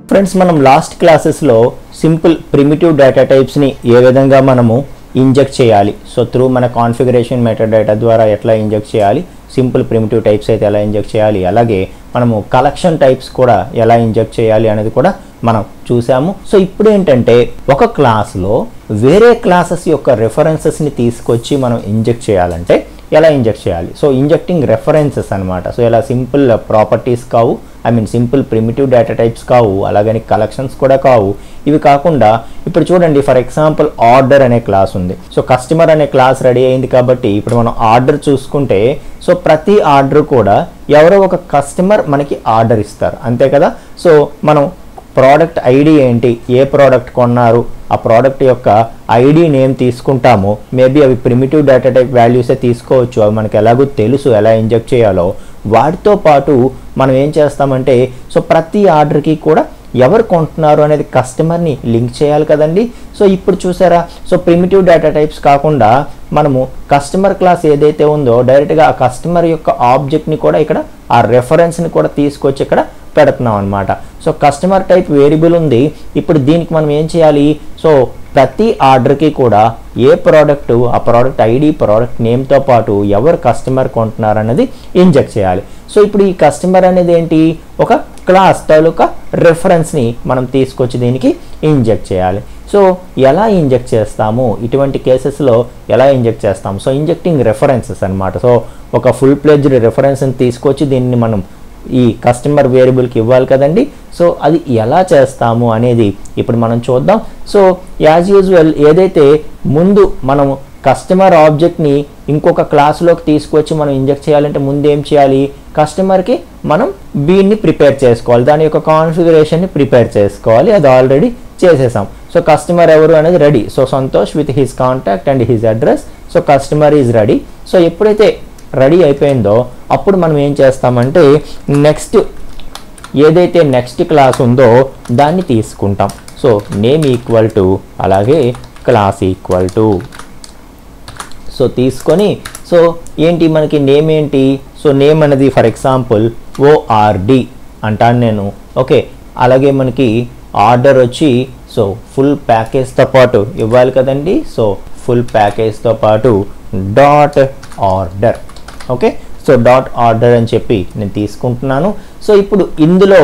Friends మనం last క్లాసెస్లో simple primitive data టైప్స్ని ఏ విధంగా మనము ఇంజెక్ట్ చేయాలి, సో త్రూ మన కాన్ఫిగరేషన్ మెథడ్ డేటా ద్వారా ఎట్లా ఇంజెక్ట్ చేయాలి, సింపుల్ ప్రిమిటివ్ టైప్స్ అయితే ఎలా ఇంజెక్ట్ చేయాలి, అలాగే మనము కలెక్షన్ టైప్స్ కూడా ఎలా ఇంజెక్ట్ చేయాలి అనేది కూడా మనం చూసాము. సో ఇప్పుడు ఏంటంటే ఒక క్లాస్లో వేరే క్లాసెస్ యొక్క రెఫరెన్సెస్ని తీసుకొచ్చి మనం ఇంజెక్ట్ చేయాలంటే ఎలా ఇంజెక్ట్ చేయాలి. సో ఇంజెక్టింగ్ రెఫరెన్సెస్ అనమాట. సో ఇలా సింపుల్ ప్రాపర్టీస్ కావు, సింపుల్ ప్రిమిటివ్ డేటా టైప్స్ కావు, అలాగని కలెక్షన్స్ కూడా కావు. ఇవి కాకుండా ఇప్పుడు చూడండి, ఫర్ ఎగ్జాంపుల్ ఆర్డర్ అనే క్లాస్ ఉంది. సో కస్టమర్ అనే క్లాస్ రెడీ అయింది కాబట్టి ఇప్పుడు మనం ఆర్డర్ చూసుకుంటే, సో ప్రతి ఆర్డర్ కూడా ఎవరో ఒక కస్టమర్ మనకి ఆర్డర్ ఇస్తారు, అంతే కదా. సో మనం ప్రోడక్ట్ ఐడి ఏంటి, ఏ ప్రోడక్ట్ కొన్నారు, ఆ ప్రోడక్ట్ యొక్క ఐడి నేమ్ తీసుకుంటాము. మేబీ అవి ప్రిమిటివ్ డేటా టైప్ వాల్యూసే తీసుకోవచ్చు, అవి మనకి ఎలాగో తెలుసు ఎలా ఇంజెక్ట్ చేయాలో. వాటితో పాటు మనం ఏం చేస్తామంటే, సో ప్రతి ఆర్డర్కి కూడా ఎవరు కొంటున్నారు అనేది కస్టమర్ని లింక్ చేయాలి కదండి. సో ఇప్పుడు చూసారా, సో ప్రిమిటివ్ డేటా టైప్స్ కాకుండా మనము కస్టమర్ క్లాస్ ఏదైతే ఉందో డైరెక్ట్గా ఆ కస్టమర్ యొక్క ఆబ్జెక్ట్ని కూడా ఇక్కడ ఆ రెఫరెన్స్ని కూడా తీసుకొచ్చి ఇక్కడ పెడుతున్నాం అనమాట. సో కస్టమర్ టైప్ వేరియబుల్ ఉంది. ఇప్పుడు దీనికి మనం ఏం చేయాలి, సో ప్రతి ఆర్డర్కి కూడా ఏ ప్రోడక్ట్, ఆ ప్రోడక్ట్ ఐడి, ప్రోడక్ట్ నేమ్తో పాటు ఎవరు కస్టమర్ కొంటున్నారు అనేది ఇంజెక్ట్ చేయాలి. సో ఇప్పుడు ఈ కస్టమర్ అనేది ఏంటి, ఒక క్లాస్ తాలూకా రెఫరెన్స్ని మనం తీసుకొచ్చి దీనికి ఇంజెక్ట్ చేయాలి. సో ఎలా ఇంజెక్ట్ చేస్తాము, ఇటువంటి కేసెస్లో ఎలా ఇంజెక్ట్ చేస్తాము, సో ఇంజెక్టింగ్ రెఫరెన్సెస్ అనమాట. సో ఒక ఫుల్ ప్లెడ్జ్డ్ రెఫరెన్స్ని తీసుకొచ్చి దీన్ని మనం ఈ కస్టమర్ వేరియబుల్కి ఇవ్వాలి కదండి. సో అది ఎలా చేస్తాము అనేది ఇప్పుడు మనం చూద్దాం. సో యాజ్ యూజువల్ ఏదైతే ముందు మనం కస్టమర్ ఆబ్జెక్ట్ని ఇంకొక క్లాస్లోకి తీసుకొచ్చి మనం ఇంజెక్ట్ చేయాలంటే ముందు ఏం చేయాలి, కస్టమర్కి మనం బీన్ని ప్రిపేర్ చేసుకోవాలి, దాని యొక్క కాన్ఫిగరేషన్ని ప్రిపేర్ చేసుకోవాలి. అది ఆల్రెడీ చేసేసాం. సో కస్టమర్ ఎవరు అనేది ready. So Santosh with his contact and his address. So customer is ready. So ఎప్పుడైతే రెడీ అయిపోయిందో అప్పుడు మనం ఏం చేస్తామంటే నెక్స్ట్ ఏదైతే నెక్స్ట్ క్లాస్ ఉందో దాన్ని తీసుకుంటాం. సో నేమ్ ఈక్వల్ టు అలాగే క్లాస్ ఈక్వల్ టు, సో తీసుకొని సో ఏంటి మనకి నేమ్ ఏంటి, సో నేమ్ అనేది ఫర్ ఎగ్జాంపుల్ ఓఆర్డి అంటాను నేను, ఓకే. అలాగే మనకి ఆర్డర్ వచ్చి సో ఫుల్ ప్యాకేజ్తో పాటు ఇవ్వాలి కదండి. సో ఫుల్ ప్యాకేజ్తో పాటు dot order, okay. So dot order అని చెప్పి నేను తీసుకుంటున్నాను. సో ఇప్పుడు ఇందులో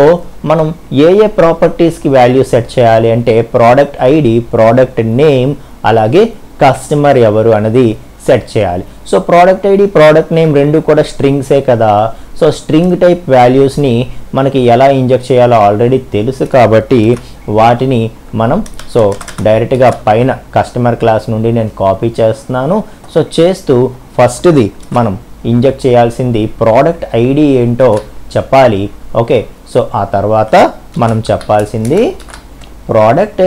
మనం ఏ ఏ ప్రాపర్టీస్కి వాల్యూ సెట్ చేయాలి అంటే ప్రోడక్ట్ ఐడి, ప్రోడక్ట్ నేమ్, అలాగే కస్టమర్ ఎవరు అనేది సెట్ చేయాలి. So product ID, product name రెండు కూడా స్ట్రింగ్సే కదా. సో స్ట్రింగ్ టైప్ వాల్యూస్ని మనకి ఎలా ఇంజెక్ట్ చేయాలో ఆల్రెడీ తెలుసు కాబట్టి వాటిని మనం సో డైరెక్ట్గా పైన కస్టమర్ క్లాస్ నుండి నేను కాపీ చేస్తున్నాను. సో చేస్తూ ఫస్ట్ది మనం ఇంజెక్ట్ చేయాల్సింది ప్రోడక్ట్ ఐడి ఏంటో చెప్పాలి, ఓకే. సో ఆ తర్వాత మనం చెప్పాల్సింది ప్రోడక్ట్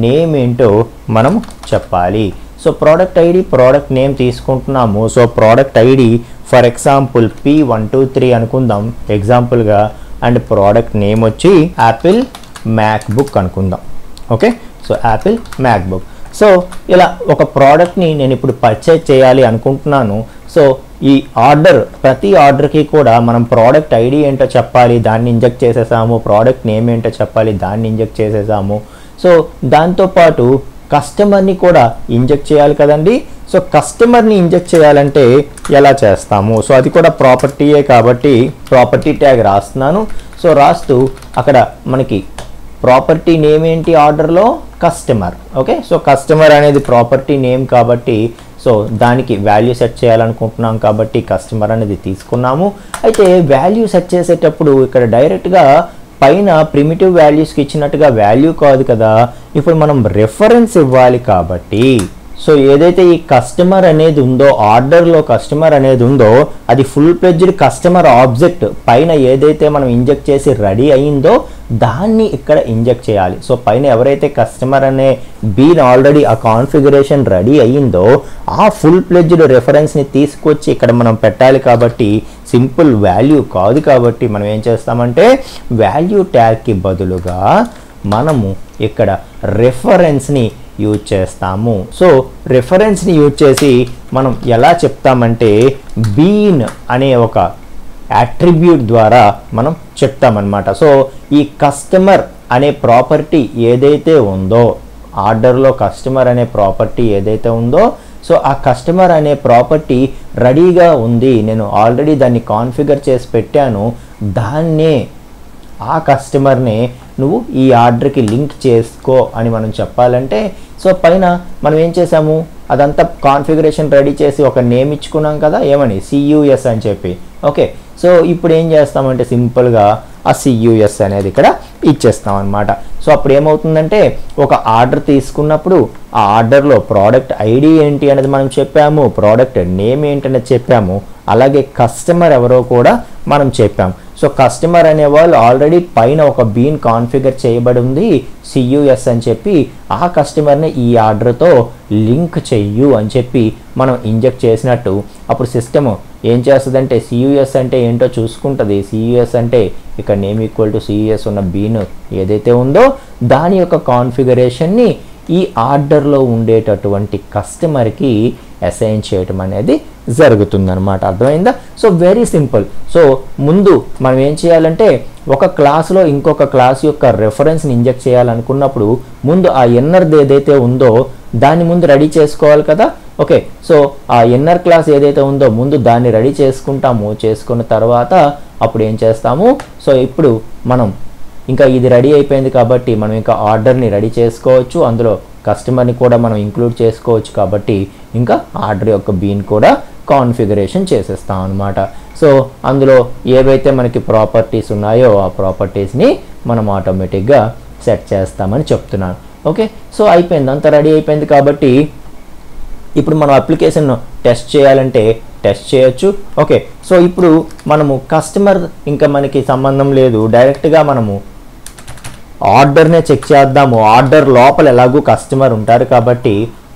నేమ్ ఏంటో మనం చెప్పాలి. So product ID, product name తీసుకుంటున్నాము. So product ID for example P123 అనుకుందాం ఎగ్జాంపుల్గా, అండ్ ప్రోడక్ట్ నేమ్ వచ్చి యాపిల్ మ్యాక్బుక్ అనుకుందాం, okay. So Apple MacBook. So ఇలా ఒక ప్రోడక్ట్ని నేను ఇప్పుడు పర్చేజ్ చేయాలి అనుకుంటున్నాను. సో ఈ ఆర్డర్ ప్రతి ఆర్డర్కి కూడా మనం ప్రోడక్ట్ ఐడి ఏంటో చెప్పాలి, దాన్ని ఇంజెక్ట్ చేసేసాము. ప్రోడక్ట్ నేమ్ ఏంటో చెప్పాలి, దాన్ని ఇంజెక్ట్ చేసేసాము. సో దాంతోపాటు కస్టమర్ని కూడా ఇంజెక్ట్ చేయాలి కదండి. సో కస్టమర్ని ఇంజెక్ట్ చేయాలంటే ఎలా చేస్తాము, సో అది కూడా ప్రాపర్టీయే కాబట్టి ప్రాపర్టీ ట్యాగ్ రాస్తున్నాను. సో రాస్తూ అక్కడ మనకి ప్రాపర్టీ నేమ్ ఏంటి ఆర్డర్లో, కస్టమర్, ఓకే. సో కస్టమర్ అనేది ప్రాపర్టీ నేమ్ కాబట్టి సో దానికి వాల్యూ సెట్ చేయాలనుకుంటున్నాం కాబట్టి కస్టమర్ అనేది తీసుకున్నాము. అయితే వాల్యూ సెట్ చేసేటప్పుడు ఇక్కడ డైరెక్ట్గా పైన ప్రిమిటివ్ వాల్యూస్కి ఇచ్చినట్టుగా వాల్యూ కాదు కదా, ఇప్పుడు మనం రెఫరెన్స్ ఇవ్వాలి కాబట్టి సో ఏదైతే ఈ కస్టమర్ అనేది ఉందో ఆర్డర్లో కస్టమర్ అనేది ఉందో అది ఫుల్ ప్లెడ్జ్డ్ కస్టమర్ ఆబ్జెక్ట్ పైన ఏదైతే మనం ఇంజెక్ట్ చేసి రెడీ అయిందో దాన్ని ఇక్కడ ఇంజెక్ట్ చేయాలి. సో పైన ఎవరైతే కస్టమర్ అనే బీన్ ఆల్రెడీ ఆ కాన్ఫిగరేషన్ రెడీ అయ్యిందో ఆ ఫుల్ ప్లెడ్జ్డ్ రెఫరెన్స్ని తీసుకొచ్చి ఇక్కడ మనం పెట్టాలి కాబట్టి సింపుల్ వాల్యూ కాదు కాబట్టి మనం ఏం చేస్తామంటే వాల్యూ ట్యాగ్కి బదులుగా మనము ఇక్కడ రెఫరెన్స్ని యూజ్ చేస్తాము. సో రెఫరెన్స్ని యూజ్ చేసి మనం ఎలా చెప్తామంటే బీన్ అనే ఒక అట్రిబ్యూట్ ద్వారా మనం చెప్తామన్నమాట. సో ఈ కస్టమర్ అనే ప్రాపర్టీ ఏదైతే ఉందో, ఆర్డర్లో కస్టమర్ అనే ప్రాపర్టీ ఏదైతే ఉందో, సో ఆ కస్టమర్ అనే ప్రాపర్టీ రెడీగా ఉంది, నేను ఆల్రెడీ దాన్ని కాన్ఫిగర్ చేసి పెట్టాను, దాన్నే ఆ కస్టమర్నే నువ్వు ఈ ఆర్డర్కి లింక్ చేసుకో అని మనం చెప్పాలంటే, సో పైన మనం ఏం చేసాము, అదంతా కాన్ఫిగరేషన్ రెడీ చేసి ఒక నేమ్ ఇచ్చుకున్నాం కదా, ఏమని CUS అని చెప్పి. ఓకే, సో ఇప్పుడు ఏం చేస్తామంటే సింపుల్గా ఆ CUS అనేది ఇక్కడ ఇచ్చేస్తాం అనమాట. సో అప్పుడు ఏమవుతుందంటే ఒక ఆర్డర్ తీసుకున్నప్పుడు ఆ ఆర్డర్లో ప్రోడక్ట్ ఐడి ఏంటి అనేది మనం చెప్పాము, ప్రోడక్ట్ నేమ్ ఏంటనేది చెప్పాము, అలాగే కస్టమర్ ఎవరో కూడా మనం చెప్పాము. సో కస్టమర్ అనేవాళ్ళు ఆల్రెడీ పైన ఒక బీన్ కాన్ఫిగర్ చేయబడి ఉంది CUS అని చెప్పి, ఆ కస్టమర్ని ఈ ఆర్డర్తో లింక్ చెయ్యు అని చెప్పి మనం ఇంజెక్ట్ చేసినట్టు అప్పుడు సిస్టమ్ ఏం చేస్తుందంటే CUS అంటే ఏంటో చూసుకుంటుంది. CUS అంటే ఇక్కడ నేమ్ ఈక్వల్ టు CUS ఉన్న బీన్ ఏదైతే ఉందో దాని యొక్క కాన్ఫిగరేషన్ని ఈ ఆర్డర్లో ఉండేటటువంటి కస్టమర్కి అసైన్ చేయటం అనేది జరుగుతుందన్నమాట. అర్థమైందా? So very simple. సో ముందు మనం ఏం చేయాలంటే ఒక క్లాస్లో ఇంకొక క్లాస్ యొక్క రెఫరెన్స్ని ఇంజెక్ట్ చేయాలనుకున్నప్పుడు ముందు ఆ ఇన్నర్ది ఏదైతే ఉందో దాన్ని ముందు రెడీ చేసుకోవాలి కదా. ఓకే, సో ఆ ఇన్నర్ క్లాస్ ఏదైతే ఉందో ముందు దాన్ని రెడీ చేసుకుంటాము. చేసుకున్న తర్వాత అప్పుడు ఏం చేస్తాము, సో ఇప్పుడు మనం ఇంకా ఇది రెడీ అయిపోయింది కాబట్టి మనం ఇంకా ఆర్డర్ని రెడీ చేసుకోవచ్చు, అందులో కస్టమర్ని కూడా మనం ఇంక్లూడ్ చేసుకోవచ్చు కాబట్టి ఇంకా ఆర్డర్ యొక్క బీన్ కూడా కాన్ఫిగరేషన్ చేసేస్తాం అనమాట. సో అందులో ఏవైతే మనకి ప్రాపర్టీస్ ఉన్నాయో ఆ ప్రాపర్టీస్ని మనం ఆటోమేటిక్గా సెట్ చేస్తామని చెప్తున్నాను. ఓకే, సో అయిపోయింది, అంతా రెడీ అయిపోయింది కాబట్టి ఇప్పుడు మనం అప్లికేషన్ టెస్ట్ చేయాలంటే టెస్ట్ చేయొచ్చు. ఓకే, సో ఇప్పుడు మనము కస్టమర్ ఇంకా మనకి సంబంధం లేదు, డైరెక్ట్గా మనము ఆర్డర్నే చెక్ చేద్దాము. ఆర్డర్ లోపల ఎలాగూ కస్టమర్ ఉంటారు కాబట్టి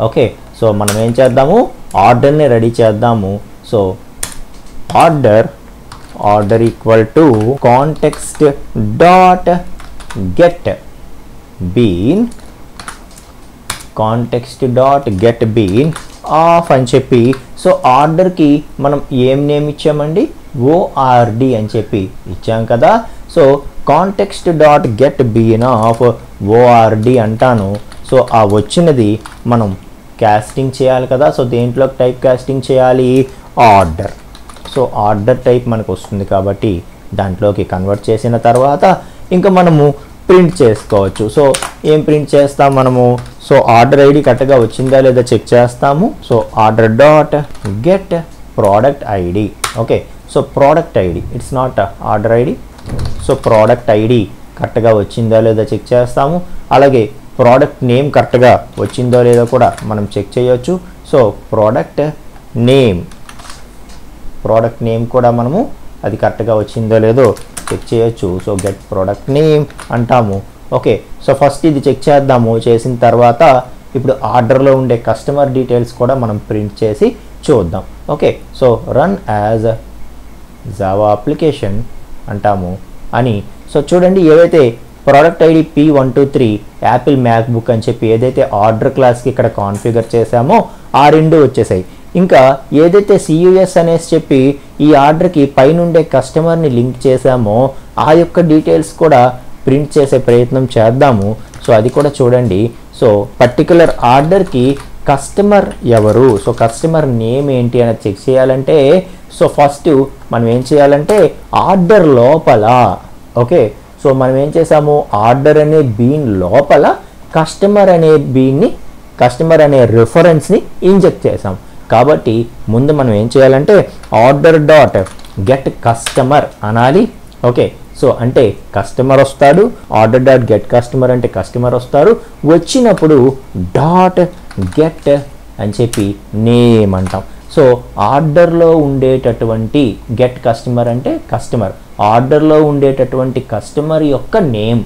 ఓకే, సో మనం ఏం చేద్దాము, ఆర్డర్ని రెడీ చేద్దాము. So order equal to context dot get bean, context dot get bean of అని చెప్పి, సో ఆర్డర్కి మనం ఏం నేమ్ ఇచ్చామండి, ORD అని చెప్పి ఇచ్చాం కదా. So context dot get bean of ORD అంటాను. సో ఆ వచ్చినది మనం కాస్టింగ్ చేయాలి కదా. సో దేంట్లో టైప్ కాస్టింగ్ చేయాలి, ఆర్డర్. సో ఆర్డర్ టైప్ మనకు వస్తుంది కాబట్టి దాంట్లోకి కన్వర్ట్ చేసిన తర్వాత ఇంకా మనము ప్రింట్ చేసుకోవచ్చు. సో ఏం ప్రింట్ చేస్తాం మనము, సో ఆర్డర్ ఐడి కరెక్ట్గా వచ్చిందా లేదా చెక్ చేస్తాము. So order dot get product ID. Okay, so product ID, it's not order ID. So product ID కరెక్ట్గా వచ్చిందా లేదా చెక్ చేస్తాము. అలాగే ప్రోడక్ట్ నేమ్ కరెక్ట్గా వచ్చిందో లేదో కూడా మనం చెక్ చేయొచ్చు. సో ప్రోడక్ట్ నేమ్ కూడా మనము అది కరెక్ట్గా వచ్చిందో లేదో చెక్ చేయొచ్చు. సో గెట్ ప్రోడక్ట్ నేమ్ అంటాము. ఓకే, సో ఫస్ట్ ఇది చెక్ చేద్దాము. చేసిన తర్వాత ఇప్పుడు ఆర్డర్లో ఉండే కస్టమర్ డీటెయిల్స్ కూడా మనం ప్రింట్ చేసి చూద్దాం. Okay, so run as Java application అంటాము అని. సో చూడండి, ఏవైతే product ID P123 Apple MacBook అని చెప్పి ఏదైతే ఆర్డర్ క్లాస్కి ఇక్కడ కాన్ఫిగర్ చేసామో ఆ రెండు వచ్చేసాయి. ఇంకా ఏదైతే CUS అనేసి చెప్పి ఈ ఆర్డర్కి పైనుండే కస్టమర్ని లింక్ చేసామో ఆ యొక్క డీటెయిల్స్ కూడా ప్రింట్ చేసే ప్రయత్నం చేద్దాము. సో అది కూడా చూడండి. సో పర్టికులర్ ఆర్డర్కి కస్టమర్ ఎవరు, సో కస్టమర్ నేమ్ ఏంటి అనేది చెక్ చేయాలంటే సో ఫస్ట్ మనం ఏం చేయాలంటే ఆర్డర్ లోపల, ఓకే, సో మనం ఏం చేసాము, ఆర్డర్ అనే బీన్ లోపల కస్టమర్ అనే రిఫరెన్స్ని ఇంజెక్ట్ చేసాం. కాబట్టి ముందు మనం ఏం చేయాలంటే ఆర్డర్ డాట్ గెట్ కస్టమర్ అనాలి. ఓకే, సో అంటే కస్టమర్ వస్తాడు, ఆర్డర్ డాట్ గెట్ కస్టమర్ అంటే కస్టమర్ వస్తారు, వచ్చినప్పుడు డాట్ గెట్ అని చెప్పి నేమ్ అంటాం. సో ఆర్డర్లో ఉండేటటువంటి గెట్ కస్టమర్ అంటే కస్టమర్, ఆర్డర్లో ఉండేటటువంటి కస్టమర్ యొక్క నేమ్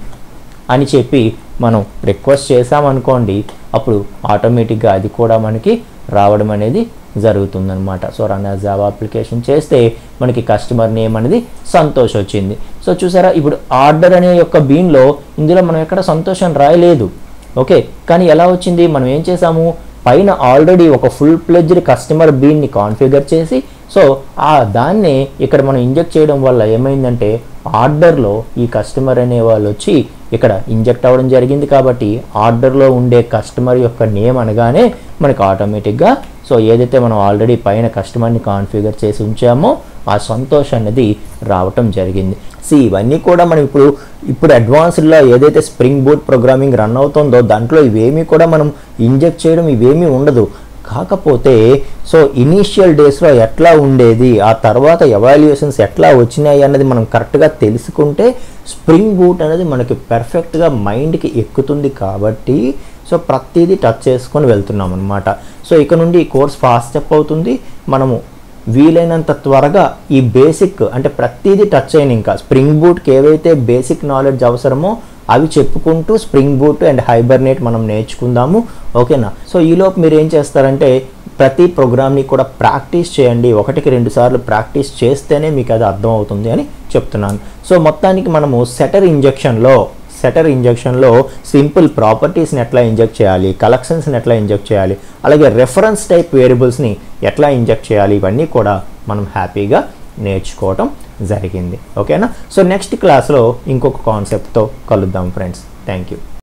అని చెప్పి మనం రిక్వెస్ట్ చేసామనుకోండి, అప్పుడు ఆటోమేటిక్గా అది కూడా మనకి రావడం అనేది జరుగుతుందన్నమాట. So run as Java application చేస్తే మనకి కస్టమర్ నేమ్ అనేది సంతోష్ వచ్చింది. సో చూసారా, ఇప్పుడు ఆర్డర్ అనే యొక్క బీన్లో ఇందులో మనం ఎక్కడ సంతోషం రాయలేదు. ఓకే, కానీ ఎలా వచ్చింది, మనం ఏం చేసాము, పైన ఆల్రెడీ ఒక ఫుల్ ప్లెడ్జ్డ్ కస్టమర్ బీన్ని కాన్ఫిగర్ చేసి సో దాన్ని ఇక్కడ మనం ఇంజెక్ట్ చేయడం వల్ల ఏమైందంటే ఆర్డర్లో ఈ కస్టమర్ అనే వాళ్ళు వచ్చి ఇక్కడ ఇంజెక్ట్ అవ్వడం జరిగింది కాబట్టి ఆర్డర్లో ఉండే కస్టమర్ యొక్క నేమ్ అనగానే మనకి ఆటోమేటిక్గా సో ఏదైతే మనం ఆల్రెడీ పైన కస్టమర్ని కాన్ఫిగర్ చేసి ఉంచామో ఆ సంతోష్ అనేది రావటం జరిగింది. ఇవన్నీ కూడా మనం ఇప్పుడు అడ్వాన్స్డ్లో ఏదైతే స్ప్రింగ్ బూట్ ప్రోగ్రామింగ్ రన్ అవుతుందో దాంట్లో ఇవేమీ కూడా మనం ఇంజెక్ట్ చేయడం ఇవేమీ ఉండదు. కాకపోతే సో ఇనీషియల్ డేస్లో ఎట్లా ఉండేది, ఆ తర్వాత ఎవాల్యుయేషన్స్ ఎట్లా వచ్చినాయి అన్నది మనం కరెక్ట్గా తెలుసుకుంటే స్ప్రింగ్ బూట్ అనేది మనకి పర్ఫెక్ట్గా మైండ్కి ఎక్కుతుంది. కాబట్టి సో ప్రతిదీ టచ్ చేసుకొని వెళ్తున్నాం అనమాట. సో ఇక నుండి ఈ కోర్స్ ఫాస్ట్ స్టెప్ అవుతుంది. మనము వీలైనంత త్వరగా ఈ బేసిక్ అంటే ప్రతిదీ టచ్ అయిన ఇంకా స్ప్రింగ్ బూట్కి ఏవైతే బేసిక్ నాలెడ్జ్ అవసరమో అవి చెప్పుకుంటూ స్ప్రింగ్ బూట్ అండ్ హైబర్నేట్ మనం నేర్చుకుందాము. ఓకేనా? సో ఈలోపు మీరు ఏం చేస్తారంటే ప్రతి ప్రోగ్రామ్ని కూడా ప్రాక్టీస్ చేయండి. 1-2 సార్లు ప్రాక్టీస్ చేస్తేనే మీకు అది అర్థం అవుతుంది అని చెప్తున్నాను. సో మొత్తానికి మనము సెటర్ ఇంజెక్షన్లో సింపుల్ ప్రాపర్టీస్ని ఎట్లా ఇంజెక్ట్ చేయాలి, కలెక్షన్స్ని ఎట్లా ఇంజెక్ట్ చేయాలి, అలాగే రెఫరెన్స్ టైప్ వేరియబుల్స్ని ఎట్లా ఇంజెక్ట్ చేయాలి, ఇవన్నీ కూడా మనం హ్యాపీగా నేర్చుకోవటం జరిగింది. ఓకేనా? సో నెక్స్ట్ క్లాస్లో ఇంకొక కాన్సెప్ట్తో కలుద్దాం ఫ్రెండ్స్. Thank you.